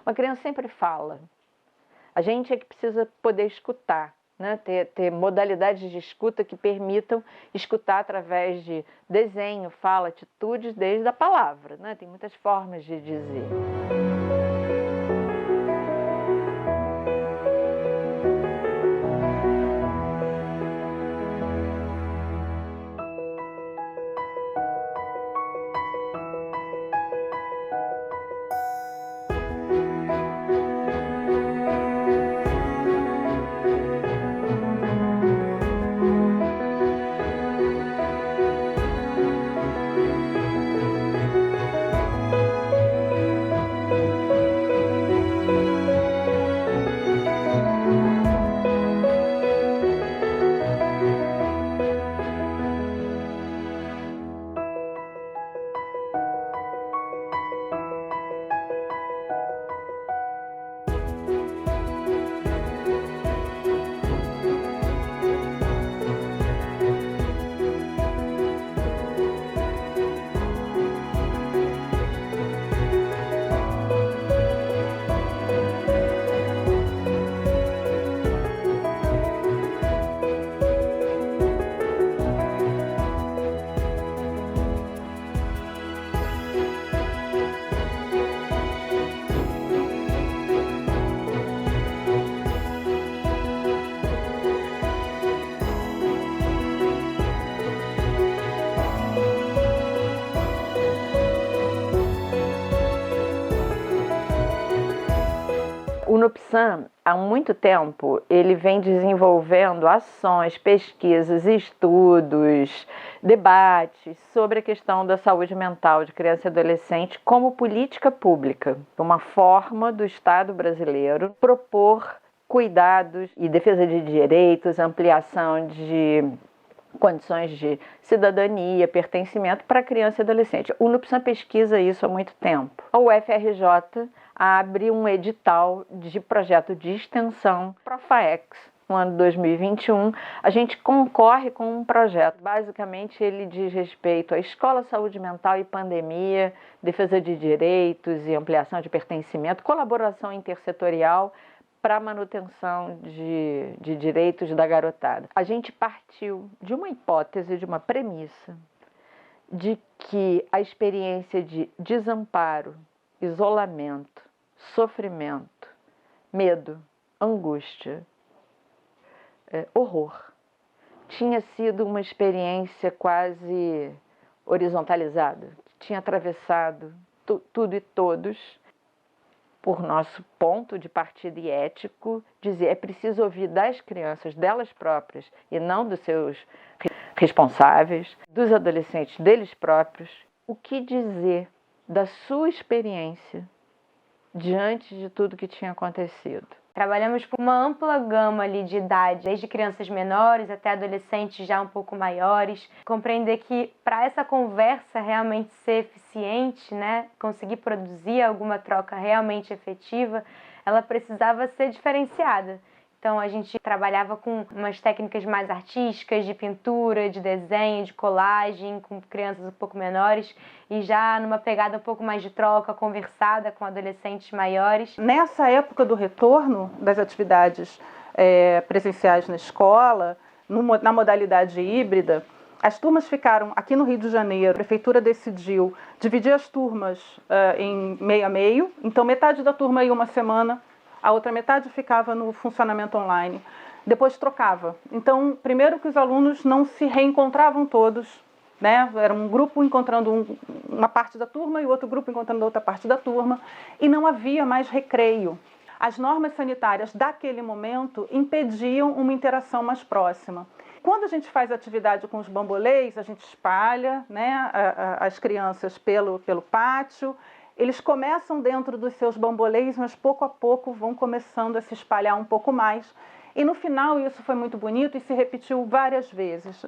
Uma criança sempre fala. A gente é que precisa poder escutar, né? Ter modalidades de escuta que permitam escutar através de desenho, fala, atitudes, desde a palavra, né? Tem muitas formas de dizer. O Nupsan, há muito tempo, ele vem desenvolvendo ações, pesquisas, estudos, debates sobre a questão da saúde mental de criança e adolescente como política pública, uma forma do Estado brasileiro propor cuidados e defesa de direitos, ampliação de condições de cidadania, pertencimento para criança e adolescente. O Nupsan pesquisa isso há muito tempo. A UFRJ abre um edital de projeto de extensão Profaex. No ano 2021, a gente concorre com um projeto. Basicamente, ele diz respeito à escola, saúde mental e pandemia, defesa de direitos e ampliação de pertencimento, colaboração intersetorial para a manutenção de direitos da garotada. A gente partiu de uma hipótese, de uma premissa, de que a experiência de desamparo, isolamento, sofrimento, medo, angústia, horror, tinha sido uma experiência quase horizontalizada, tinha atravessado tudo e todos. Por nosso ponto de partida e ético, dizer é preciso ouvir das crianças, delas próprias, e não dos seus responsáveis, dos adolescentes, deles próprios, o que dizer da sua experiência diante de tudo que tinha acontecido. Trabalhamos com uma ampla gama ali de idade, desde crianças menores até adolescentes já um pouco maiores. Compreender que para essa conversa realmente ser eficiente, né, conseguir produzir alguma troca realmente efetiva, ela precisava ser diferenciada. Então a gente trabalhava com umas técnicas mais artísticas, de pintura, de desenho, de colagem, com crianças um pouco menores e já numa pegada um pouco mais de troca, conversada com adolescentes maiores. Nessa época do retorno das atividades presenciais na escola, na modalidade híbrida, as turmas ficaram aqui no Rio de Janeiro. A prefeitura decidiu dividir as turmas em meio a meio, então metade da turma ia uma semana, a outra metade ficava no funcionamento online, depois trocava. Então, primeiro que os alunos não se reencontravam todos, né? Era um grupo encontrando uma parte da turma e outro grupo encontrando outra parte da turma, e não havia mais recreio. As normas sanitárias daquele momento impediam uma interação mais próxima. Quando a gente faz atividade com os bambolês, a gente espalha, né, as crianças pelo pátio. Eles começam dentro dos seus bambolês, mas pouco a pouco vão começando a se espalhar um pouco mais. E no final isso foi muito bonito e se repetiu várias vezes.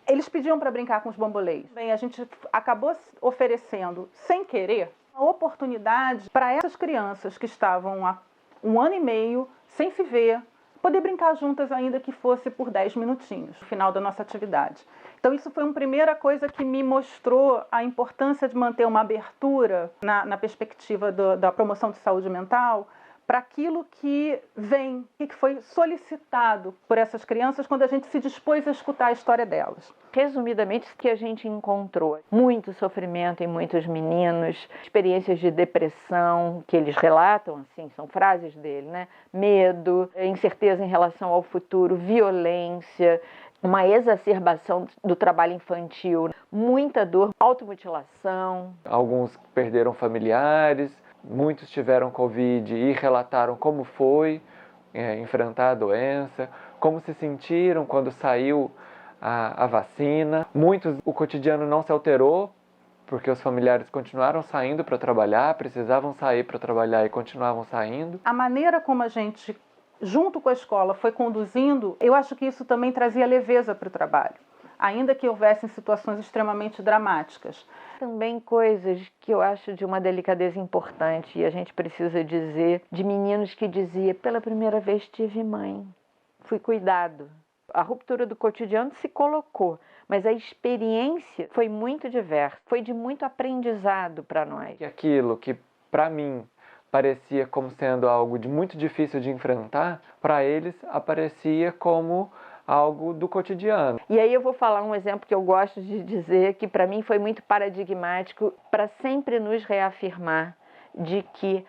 Eles pediam para brincar com os bambolês. Bem, a gente acabou oferecendo, sem querer, uma oportunidade para essas crianças que estavam há 1 ano e meio sem se ver, poder brincar juntas, ainda que fosse por 10 minutinhos, no final da nossa atividade. Então isso foi uma primeira coisa que me mostrou a importância de manter uma abertura na perspectiva da promoção de saúde mental, para aquilo que vem, que foi solicitado por essas crianças quando a gente se dispôs a escutar a história delas. Resumidamente, o que a gente encontrou? Muito sofrimento em muitos meninos, experiências de depressão, que eles relatam, assim, são frases dele, né? Medo, incerteza em relação ao futuro, violência, uma exacerbação do trabalho infantil, muita dor, automutilação. Alguns perderam familiares, muitos tiveram Covid e relataram como foi enfrentar a doença, como se sentiram quando saiu a vacina. Muitos, o cotidiano não se alterou, porque os familiares continuaram saindo para trabalhar, precisavam sair para trabalhar e continuavam saindo. A maneira como a gente, junto com a escola, foi conduzindo, eu acho que isso também trazia leveza para o trabalho, ainda que houvessem situações extremamente dramáticas. Também coisas que eu acho de uma delicadeza importante, e a gente precisa dizer, de meninos que diziam, pela primeira vez tive mãe, fui cuidado. A ruptura do cotidiano se colocou, mas a experiência foi muito diversa, foi de muito aprendizado para nós. E aquilo que, para mim, parecia como sendo algo de muito difícil de enfrentar, para eles aparecia como algo do cotidiano. E aí eu vou falar um exemplo que eu gosto de dizer, que para mim foi muito paradigmático, para sempre nos reafirmar de que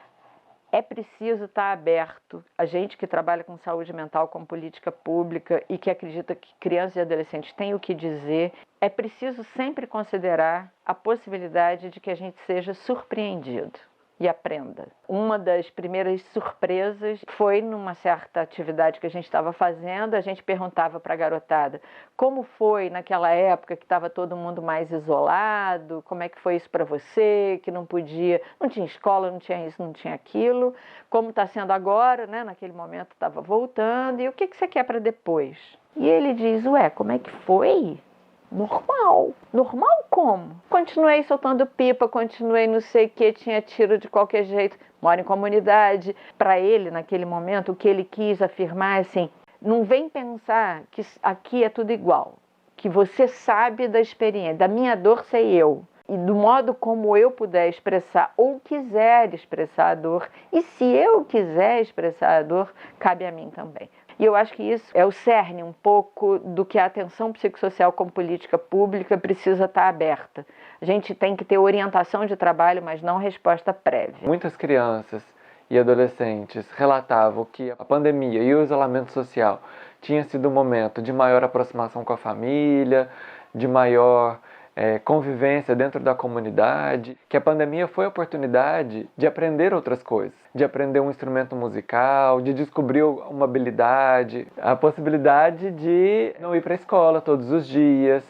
é preciso estar aberto. A gente que trabalha com saúde mental, com política pública e que acredita que crianças e adolescentes têm o que dizer, é preciso sempre considerar a possibilidade de que a gente seja surpreendido e aprenda. Uma das primeiras surpresas foi numa certa atividade que a gente estava fazendo, a gente perguntava para a garotada como foi naquela época que estava todo mundo mais isolado, como é que foi isso para você, que não podia, não tinha escola, não tinha isso, não tinha aquilo, como está sendo agora, né? Naquele momento estava voltando, e o que você quer para depois? E ele diz, ué, como é que foi? Normal. Normal como? Continuei soltando pipa, continuei não sei o que, tinha tiro de qualquer jeito, moro em comunidade. Para ele, naquele momento, o que ele quis afirmar é assim, não vem pensar que aqui é tudo igual, que você sabe da experiência, da minha dor sei eu, e do modo como eu puder expressar ou quiser expressar a dor, e se eu quiser expressar a dor, cabe a mim também. E eu acho que isso é o cerne um pouco do que a atenção psicossocial como política pública precisa estar aberta. A gente tem que ter orientação de trabalho, mas não resposta prévia. Muitas crianças e adolescentes relatavam que a pandemia e o isolamento social tinha sido um momento de maior aproximação com a família, de maior convivência dentro da comunidade, que a pandemia foi a oportunidade de aprender outras coisas, de aprender um instrumento musical, de descobrir uma habilidade, a possibilidade de não ir para a escola todos os dias,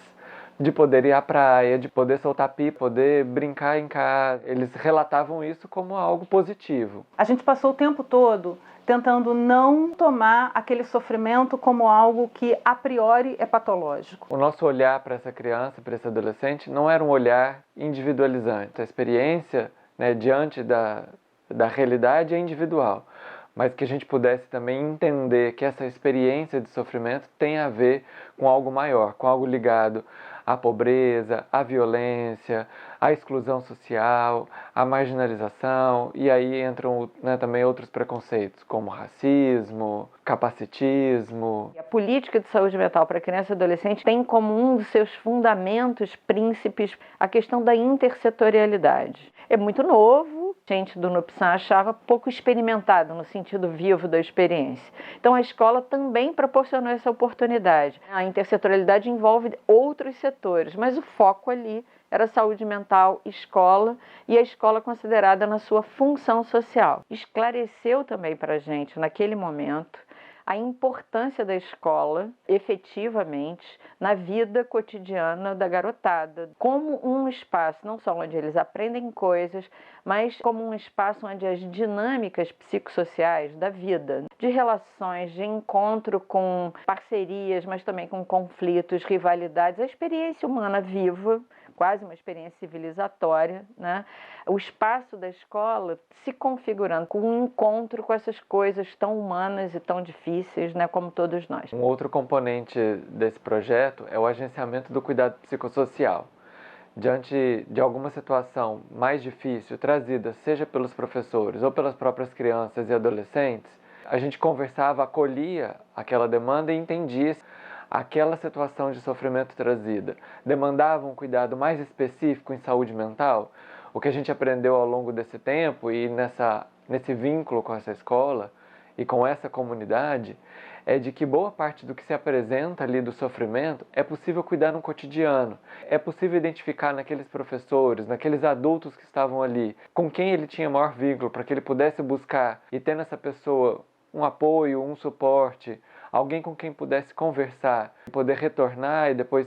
de poder ir à praia, de poder soltar pipa, poder brincar em casa. Eles relatavam isso como algo positivo. A gente passou o tempo todo tentando não tomar aquele sofrimento como algo que a priori é patológico. O nosso olhar para essa criança, para esse adolescente, não era um olhar individualizante. A experiência, né, diante da realidade é individual, mas que a gente pudesse também entender que essa experiência de sofrimento tem a ver com algo maior, com algo ligado à pobreza, à violência, à exclusão social, à marginalização, e aí entram, né, também outros preconceitos, como racismo, capacitismo. A política de saúde mental para criança e adolescente tem como um dos seus fundamentos, príncipes, a questão da intersetorialidade. É muito novo, a gente do NUPSAM achava pouco experimentado no sentido vivo da experiência. Então a escola também proporcionou essa oportunidade. A intersetorialidade envolve outros setores, mas o foco ali era saúde mental, escola, e a escola considerada na sua função social. Esclareceu também para a gente, naquele momento, a importância da escola, efetivamente, na vida cotidiana da garotada, como um espaço, não só onde eles aprendem coisas, mas como um espaço onde as dinâmicas psicossociais da vida, de relações, de encontro com parcerias, mas também com conflitos, rivalidades, a experiência humana viva, quase uma experiência civilizatória, né? O espaço da escola se configurando com um encontro com essas coisas tão humanas e tão difíceis, né, como todos nós. Um outro componente desse projeto é o agenciamento do cuidado psicossocial. Diante de alguma situação mais difícil trazida, seja pelos professores ou pelas próprias crianças e adolescentes, a gente conversava, acolhia aquela demanda e entendia aquela situação de sofrimento trazida. Demandava um cuidado mais específico em saúde mental. O que a gente aprendeu ao longo desse tempo e nesse vínculo com essa escola e com essa comunidade é de que boa parte do que se apresenta ali do sofrimento é possível cuidar no cotidiano. É possível identificar naqueles professores, naqueles adultos que estavam ali, com quem ele tinha maior vínculo, para que ele pudesse buscar e ter nessa pessoa um apoio, um suporte, alguém com quem pudesse conversar, poder retornar e depois,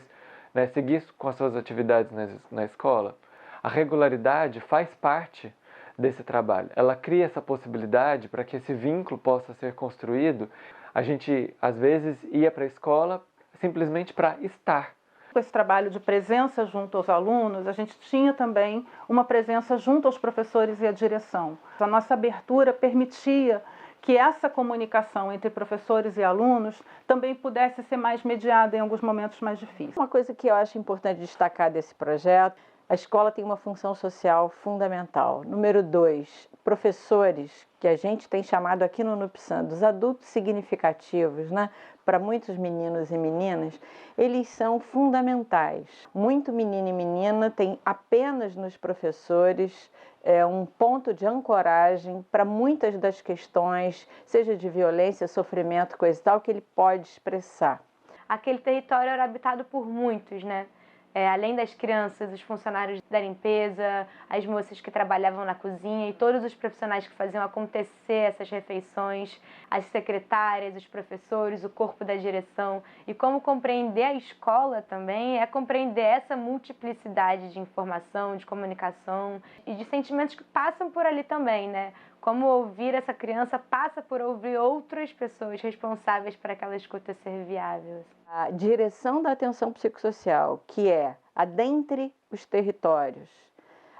né, seguir com as suas atividades na escola. A regularidade faz parte desse trabalho. Ela cria essa possibilidade para que esse vínculo possa ser construído. A gente, às vezes, ia para a escola simplesmente para estar. Com esse trabalho de presença junto aos alunos, a gente tinha também uma presença junto aos professores e à direção. A nossa abertura permitia que essa comunicação entre professores e alunos também pudesse ser mais mediada em alguns momentos mais difíceis. Uma coisa que eu acho importante destacar desse projeto, a escola tem uma função social fundamental. Número 2, professores, que a gente tem chamado aqui no NUPSAM, dos adultos significativos, né? Para muitos meninos e meninas, eles são fundamentais. Muito menino e menina tem apenas nos professores um ponto de ancoragem para muitas das questões, seja de violência, sofrimento, coisa e tal, que ele pode expressar. Aquele território era habitado por muitos, né? Além das crianças, os funcionários da limpeza, as moças que trabalhavam na cozinha e todos os profissionais que faziam acontecer essas refeições, as secretárias, os professores, o corpo da direção. E como compreender a escola também é compreender essa multiplicidade de informação, de comunicação e de sentimentos que passam por ali também, né? Como ouvir essa criança passa por ouvir outras pessoas responsáveis para aquela escuta ser viável. A direção da atenção psicossocial, que é adentre os territórios,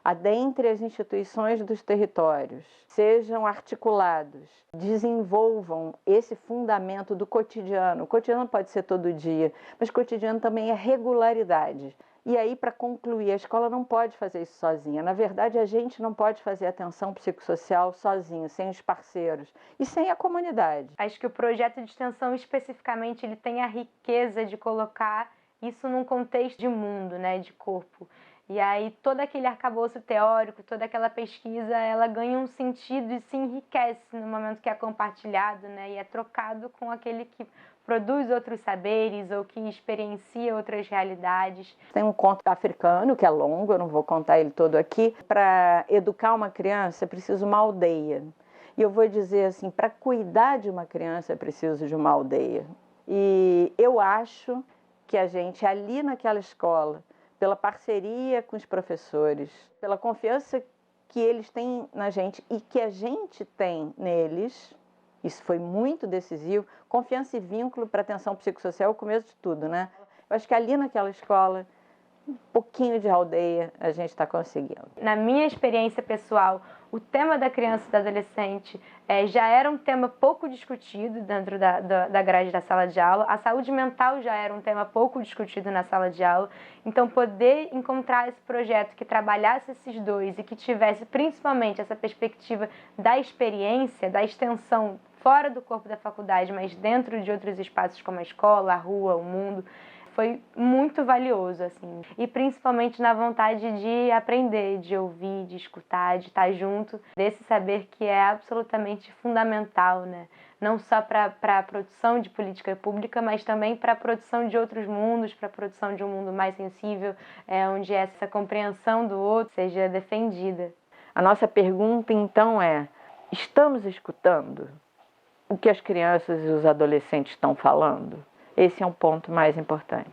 adentre as instituições dos territórios, sejam articulados, desenvolvam esse fundamento do cotidiano. O cotidiano pode ser todo dia, mas o cotidiano também é regularidade. E aí, para concluir, a escola não pode fazer isso sozinha. Na verdade, a gente não pode fazer atenção psicossocial sozinho, sem os parceiros e sem a comunidade. Acho que o projeto de extensão, especificamente, ele tem a riqueza de colocar isso num contexto de mundo, né, de corpo. E aí, todo aquele arcabouço teórico, toda aquela pesquisa, ela ganha um sentido e se enriquece no momento que é compartilhado, né, e é trocado com aquele que produz outros saberes ou que experiencia outras realidades. Tem um conto africano que é longo, eu não vou contar ele todo aqui. Para educar uma criança é preciso uma aldeia. E eu vou dizer assim, para cuidar de uma criança é preciso de uma aldeia. E eu acho que a gente ali naquela escola, pela parceria com os professores, pela confiança que eles têm na gente e que a gente tem neles, isso foi muito decisivo. Confiança e vínculo para atenção psicossocial é o começo de tudo, né? Eu acho que ali naquela escola, um pouquinho de aldeia a gente está conseguindo. Na minha experiência pessoal, o tema da criança e da adolescente já era um tema pouco discutido dentro da grade da sala de aula. A saúde mental já era um tema pouco discutido na sala de aula. Então, poder encontrar esse projeto que trabalhasse esses dois e que tivesse principalmente essa perspectiva da experiência, da extensão fora do corpo da faculdade, mas dentro de outros espaços como a escola, a rua, o mundo, foi muito valioso, assim. E principalmente na vontade de aprender, de ouvir, de escutar, de estar junto, desse saber que é absolutamente fundamental, né? Não só para a produção de política pública, mas também para a produção de outros mundos, para a produção de um mundo mais sensível, onde essa compreensão do outro seja defendida. A nossa pergunta, então, é: estamos escutando o que as crianças e os adolescentes estão falando? Esse é um ponto mais importante.